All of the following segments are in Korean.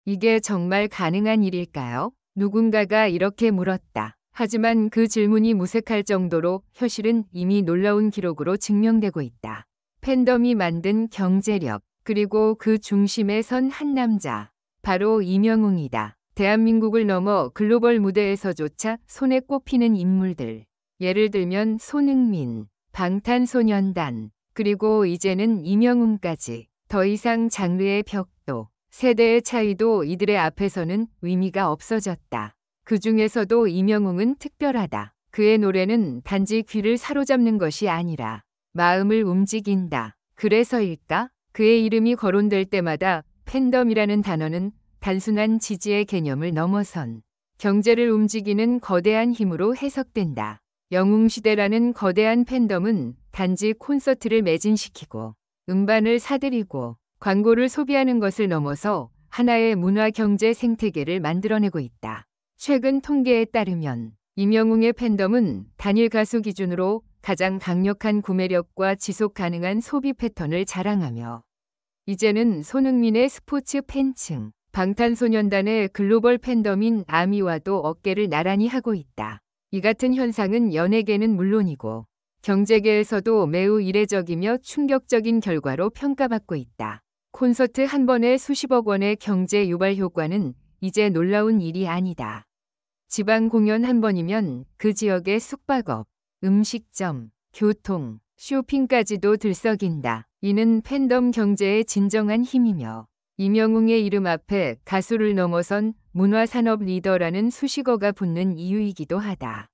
이게 정말 가능한 일일까요? 누군가가 이렇게 물었다. 하지만 그 질문이 무색할 정도로 현실은 이미 놀라운 기록으로 증명되고 있다. 팬덤이 만든 경제력, 그리고 그 중심에 선 한 남자. 바로 이명웅이다. 대한민국을 넘어 글로벌 무대에서조차 손에 꼽히는 인물들. 예를 들면 손흥민, 방탄소년단, 그리고 이제는 이명웅까지. 더 이상 장르의 벽도, 세대의 차이도 이들의 앞에서는 의미가 없어졌다. 그 중에서도 이명웅은 특별하다. 그의 노래는 단지 귀를 사로잡는 것이 아니라 마음을 움직인다. 그래서일까? 그의 이름이 거론될 때마다 팬덤이라는 단어는 단순한 지지의 개념을 넘어선 경제를 움직이는 거대한 힘으로 해석된다. 영웅시대라는 거대한 팬덤은 단지 콘서트를 매진시키고 음반을 사들이고 광고를 소비하는 것을 넘어서 하나의 문화 경제 생태계를 만들어내고 있다. 최근 통계에 따르면 이명웅의 팬덤은 단일 가수 기준으로 가장 강력한 구매력과 지속 가능한 소비 패턴을 자랑하며 이제는 손흥민의 스포츠 팬층, 방탄소년단의 글로벌 팬덤인 아미와도 어깨를 나란히 하고 있다. 이 같은 현상은 연예계는 물론이고 경제계에서도 매우 이례적이며 충격적인 결과로 평가받고 있다. 콘서트 한 번에 수십억 원의 경제 유발 효과는 이제 놀라운 일이 아니다. 지방 공연 한 번이면 그 지역의 숙박업, 음식점, 교통, 쇼핑까지도 들썩인다. 이는 팬덤 경제의 진정한 힘이며 이명웅의 이름 앞에 가수를 넘어선 문화산업 리더라는 수식어가 붙는 이유이기도 하다.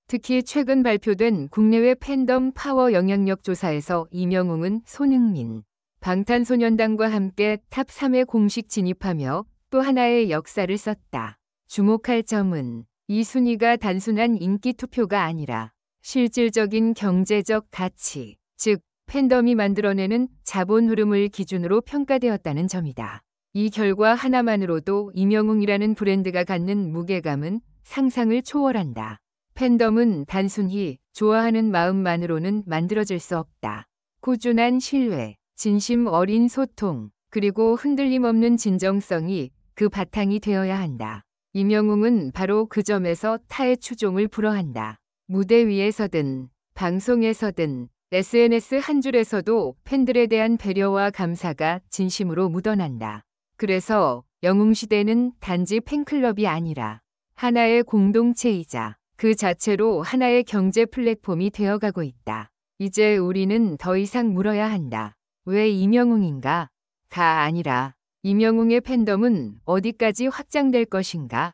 특히 최근 발표된 국내외 팬덤 파워 영향력 조사에서 이명웅은 손흥민, 방탄소년단과 함께 탑 3에 공식 진입하며 또 하나의 역사를 썼다. 주목할 점은 이 순위가 단순한 인기 투표가 아니라 실질적인 경제적 가치, 즉 팬덤이 만들어내는 자본 흐름을 기준으로 평가되었다는 점이다. 이 결과 하나만으로도 이명웅이라는 브랜드가 갖는 무게감은 상상을 초월한다. 팬덤은 단순히 좋아하는 마음만으로는 만들어질 수 없다. 꾸준한 신뢰, 진심 어린 소통, 그리고 흔들림 없는 진정성이 그 바탕이 되어야 한다. 이명웅은 바로 그 점에서 타의 추종을 불허한다. 무대 위에서든 방송에서든 SNS 한 줄에서도 팬들에 대한 배려와 감사가 진심으로 묻어난다. 그래서 영웅시대는 단지 팬클럽이 아니라 하나의 공동체이자 그 자체로 하나의 경제 플랫폼이 되어가고 있다. 이제 우리는 더 이상 물어야 한다. 왜 이명웅인가? 가 아니라 이명웅의 팬덤은 어디까지 확장될 것인가?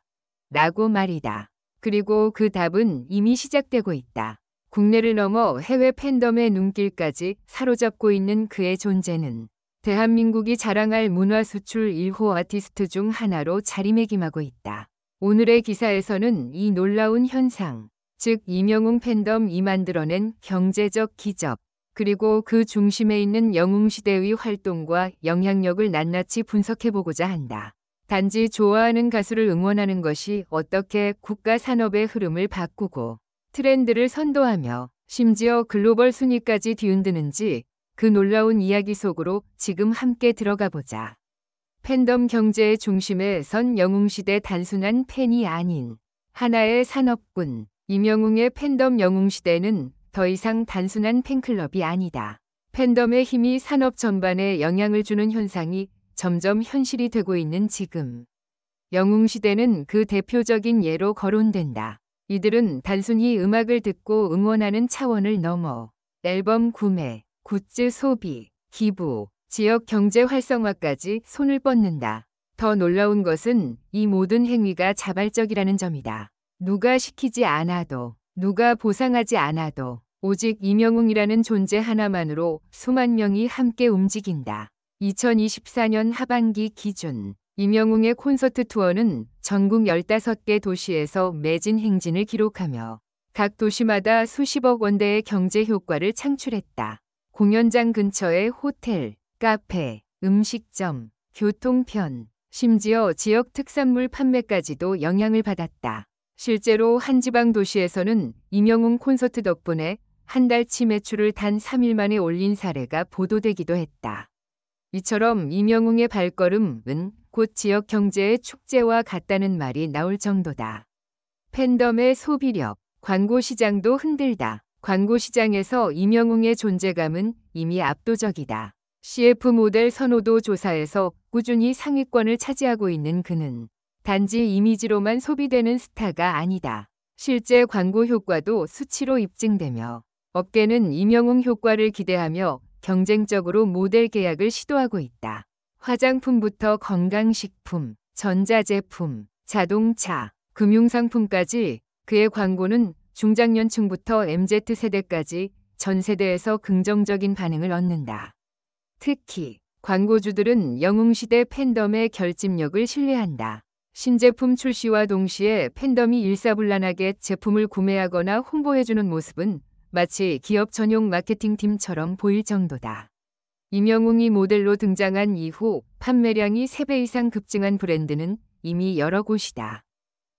라고 말이다. 그리고 그 답은 이미 시작되고 있다. 국내를 넘어 해외 팬덤의 눈길까지 사로잡고 있는 그의 존재는 대한민국이 자랑할 문화 수출 1호 아티스트 중 하나로 자리매김하고 있다. 오늘의 기사에서는 이 놀라운 현상, 즉 이명웅 팬덤이 만들어낸 경제적 기적, 그리고 그 중심에 있는 영웅시대의 활동과 영향력을 낱낱이 분석해보고자 한다. 단지 좋아하는 가수를 응원하는 것이 어떻게 국가 산업의 흐름을 바꾸고 트렌드를 선도하며 심지어 글로벌 순위까지 뒤흔드는지 그 놀라운 이야기 속으로 지금 함께 들어가 보자. 팬덤 경제의 중심에 선 영웅시대 단순한 팬이 아닌 하나의 산업군, 이명웅의 팬덤 영웅시대는 더 이상 단순한 팬클럽이 아니다. 팬덤의 힘이 산업 전반에 영향을 주는 현상이 점점 현실이 되고 있는 지금. 영웅시대는 그 대표적인 예로 거론된다. 이들은 단순히 음악을 듣고 응원하는 차원을 넘어 앨범 구매, 굿즈 소비, 기부, 지역 경제 활성화까지 손을 뻗는다. 더 놀라운 것은 이 모든 행위가 자발적이라는 점이다. 누가 시키지 않아도, 누가 보상하지 않아도 오직 이명웅이라는 존재 하나만으로 수만 명이 함께 움직인다. 2024년 하반기 기준 이명웅의 콘서트 투어는 전국 15개 도시에서 매진 행진을 기록하며 각 도시마다 수십억 원대의 경제 효과를 창출했다. 공연장 근처의 호텔, 카페, 음식점, 교통편, 심지어 지역 특산물 판매까지도 영향을 받았다. 실제로 한 지방 도시에서는 이명웅 콘서트 덕분에 한 달치 매출을 단 3일 만에 올린 사례가 보도되기도 했다. 이처럼 이명웅의 발걸음은 곧 지역 경제의 축제와 같다는 말이 나올 정도다. 팬덤의 소비력, 광고 시장도 흔들다. 광고 시장에서 임영웅의 존재감은 이미 압도적이다. CF 모델 선호도 조사에서 꾸준히 상위권을 차지하고 있는 그는 단지 이미지로만 소비되는 스타가 아니다. 실제 광고 효과도 수치로 입증되며 업계는 임영웅 효과를 기대하며 경쟁적으로 모델 계약을 시도하고 있다. 화장품부터 건강식품, 전자제품, 자동차, 금융상품까지 그의 광고는 중장년층부터 MZ세대까지 전 세대에서 긍정적인 반응을 얻는다. 특히 광고주들은 영웅시대 팬덤의 결집력을 신뢰한다. 신제품 출시와 동시에 팬덤이 일사불란하게 제품을 구매하거나 홍보해주는 모습은 마치 기업 전용 마케팅팀처럼 보일 정도다. 임영웅이 모델로 등장한 이후 판매량이 3배 이상 급증한 브랜드는 이미 여러 곳이다.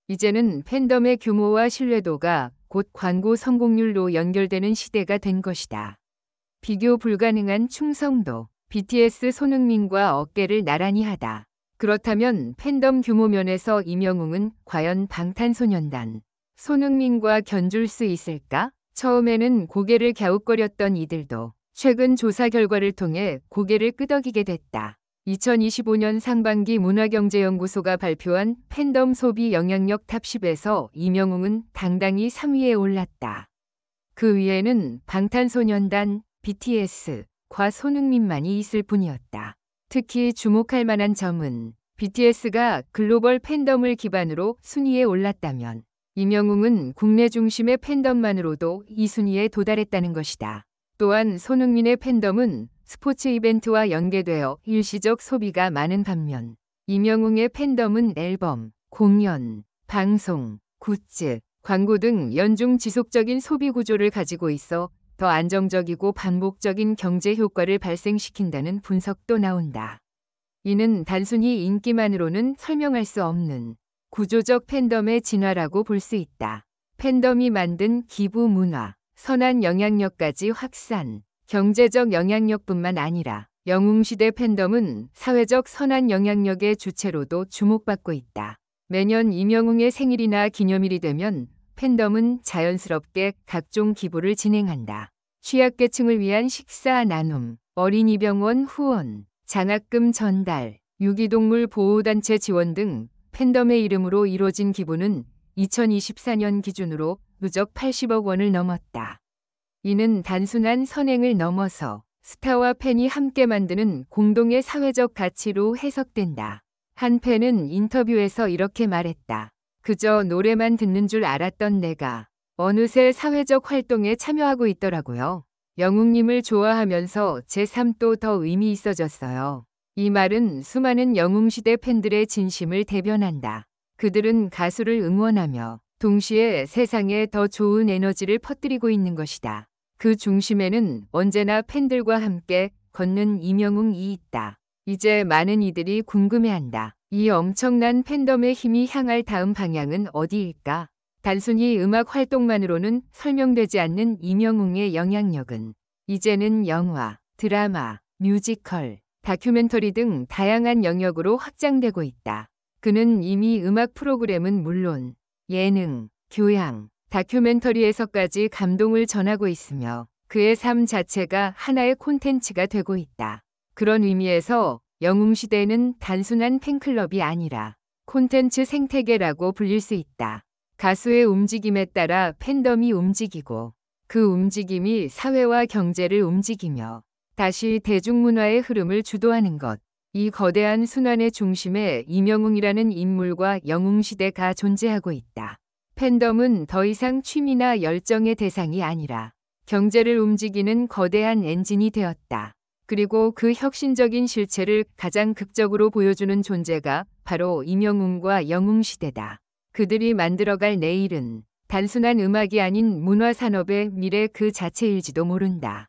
이제는 팬덤의 규모와 신뢰도가 곧 광고 성공률로 연결되는 시대가 된 것이다. 비교 불가능한 충성도, BTS 손흥민과 어깨를 나란히 하다. 그렇다면 팬덤 규모 면에서 임영웅은 과연 방탄소년단, 손흥민과 견줄 수 있을까? 처음에는 고개를 갸웃거렸던 이들도 최근 조사 결과를 통해 고개를 끄덕이게 됐다. 2025년 상반기 문화경제연구소가 발표한 팬덤 소비 영향력 탑10에서 임영웅은 당당히 3위에 올랐다. 그 위에는 방탄소년단, BTS과 손흥민만이 있을 뿐이었다. 특히 주목할 만한 점은 BTS가 글로벌 팬덤을 기반으로 순위에 올랐다면 임영웅은 국내 중심의 팬덤만으로도 이 순위에 도달했다는 것이다. 또한 손흥민의 팬덤은 스포츠 이벤트와 연계되어 일시적 소비가 많은 반면 임영웅의 팬덤은 앨범, 공연, 방송, 굿즈, 광고 등 연중 지속적인 소비 구조를 가지고 있어 더 안정적이고 반복적인 경제 효과를 발생시킨다는 분석도 나온다. 이는 단순히 인기만으로는 설명할 수 없는 구조적 팬덤의 진화라고 볼 수 있다. 팬덤이 만든 기부 문화, 선한 영향력까지 확산, 경제적 영향력뿐만 아니라 영웅시대 팬덤은 사회적 선한 영향력의 주체로도 주목받고 있다. 매년 임영웅의 생일이나 기념일이 되면 팬덤은 자연스럽게 각종 기부를 진행한다. 취약계층을 위한 식사 나눔, 어린이병원 후원, 장학금 전달, 유기동물 보호단체 지원 등 팬덤의 이름으로 이뤄진 기부는 2024년 기준으로 누적 80억 원을 넘었다. 이는 단순한 선행을 넘어서 스타와 팬이 함께 만드는 공동의 사회적 가치로 해석된다. 한 팬은 인터뷰에서 이렇게 말했다. 그저 노래만 듣는 줄 알았던 내가 어느새 사회적 활동에 참여하고 있더라고요. 영웅님을 좋아하면서 제 삶도 더 의미 있어졌어요. 이 말은 수많은 영웅시대 팬들의 진심을 대변한다. 그들은 가수를 응원하며 동시에 세상에 더 좋은 에너지를 퍼뜨리고 있는 것이다. 그 중심에는 언제나 팬들과 함께 걷는 임영웅이 있다. 이제 많은 이들이 궁금해한다. 이 엄청난 팬덤의 힘이 향할 다음 방향은 어디일까? 단순히 음악 활동만으로는 설명되지 않는 임영웅의 영향력은 이제는 영화, 드라마, 뮤지컬, 다큐멘터리 등 다양한 영역으로 확장되고 있다. 그는 이미 음악 프로그램은 물론 예능, 교양, 다큐멘터리에서까지 감동을 전하고 있으며 그의 삶 자체가 하나의 콘텐츠가 되고 있다. 그런 의미에서 영웅시대는 단순한 팬클럽이 아니라 콘텐츠 생태계라고 불릴 수 있다. 가수의 움직임에 따라 팬덤이 움직이고 그 움직임이 사회와 경제를 움직이며 다시 대중문화의 흐름을 주도하는 것. 이 거대한 순환의 중심에 임영웅이라는 인물과 영웅시대가 존재하고 있다. 팬덤은 더 이상 취미나 열정의 대상이 아니라 경제를 움직이는 거대한 엔진이 되었다. 그리고 그 혁신적인 실체를 가장 극적으로 보여주는 존재가 바로 임영웅과 영웅시대다. 그들이 만들어갈 내일은 단순한 음악이 아닌 문화산업의 미래 그 자체일지도 모른다.